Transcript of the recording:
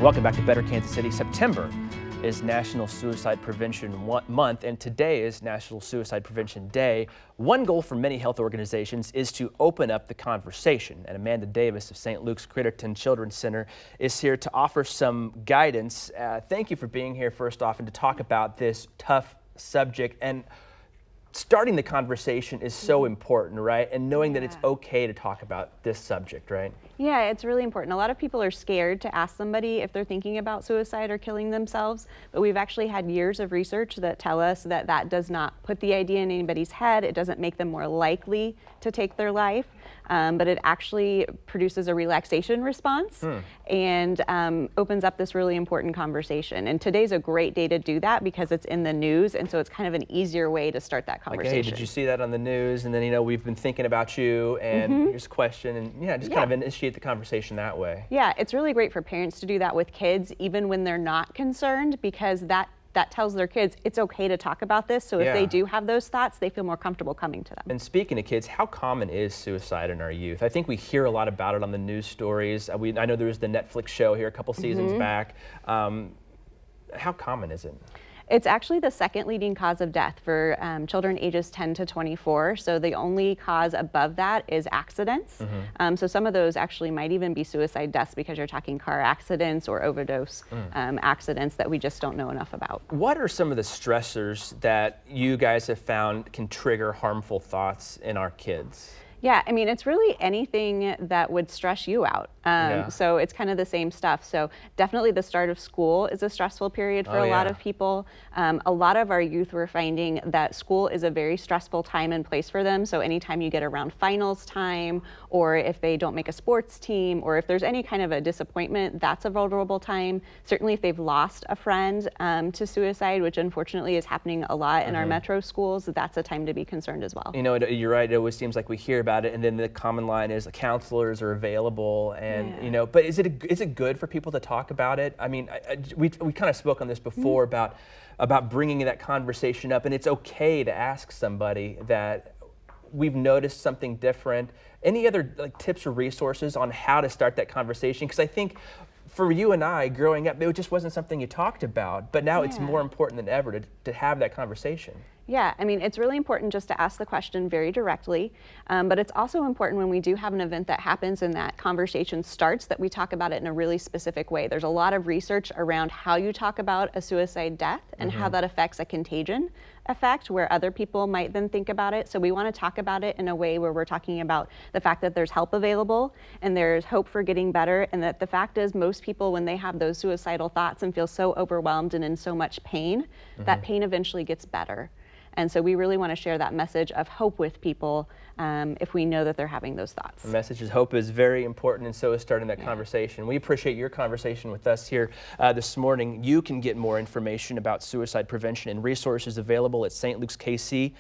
Welcome back to Better Kansas City. September is National Suicide Prevention Month, and today is National Suicide Prevention Day. One goal for many health organizations is to open up the conversation, and Amanda Davis of St. Luke's Crittenton Children's Center is here to offer some guidance. Thank you for being here, first off, and to talk about this tough subject. And starting the conversation is so important, right? And knowing that it's okay to talk about this subject, right? Yeah, it's really important. A lot of people are scared to ask somebody if they're thinking about suicide or killing themselves, but we've actually had years of research that tell us that that does not put the idea in anybody's head. It doesn't make them more likely to take their life, but it actually produces a relaxation response and opens up this really important conversation. And today's a great day to do that because it's in the news, and so it's kind of an easier way to start that conversation. Like, hey, did you see that on the news? And then, you know, we've been thinking about you, and here's a question, and just kind of initiate the conversation that way. Yeah, it's really great for parents to do that with kids, even when they're not concerned, because that tells their kids it's okay to talk about this. So if they do have those thoughts, they feel more comfortable coming to them. And speaking of kids, how common is suicide in our youth? I think we hear a lot about it on the news stories. I know there was the Netflix show here a couple seasons back. How common is it? It's actually the second leading cause of death for children ages 10 to 24. So the only cause above that is accidents. So some of those actually might even be suicide deaths because you're talking car accidents or overdose accidents that we just don't know enough about. What are some of the stressors that you guys have found can trigger harmful thoughts in our kids? Yeah, I mean, it's really anything that would stress you out. So it's kind of the same stuff. So definitely the start of school is a stressful period for a lot of people. A lot of our youth, we're finding that school is a very stressful time and place for them. So anytime you get around finals time, or if they don't make a sports team, or if there's any kind of a disappointment, that's a vulnerable time. Certainly if they've lost a friend to suicide, which unfortunately is happening a lot in our metro schools, that's a time to be concerned as well. You know, you're right, it always seems like we hear about it, and then the common line is counselors are available, and you know, but is it good for people to talk about it? I mean, we kind of spoke on this before about bringing that conversation up, and it's okay to ask somebody that we've noticed something different. Any other tips or resources on how to start that conversation? Because I think for you and I, growing up, it just wasn't something you talked about, but now it's more important than ever to have that conversation. Yeah, I mean, it's really important just to ask the question very directly, but it's also important when we do have an event that happens and that conversation starts that we talk about it in a really specific way. There's a lot of research around how you talk about a suicide death and how that affects a contagion effect where other people might then think about it. So we want to talk about it in a way where we're talking about the fact that there's help available and there's hope for getting better, and that the fact is most people, when they have those suicidal thoughts and feel so overwhelmed and in so much pain, that pain eventually gets better. And so we really want to share that message of hope with people if we know that they're having those thoughts. The message is hope is very important, and so is starting that conversation. We appreciate your conversation with us here this morning. You can get more information about suicide prevention and resources available at stlukeskc.org.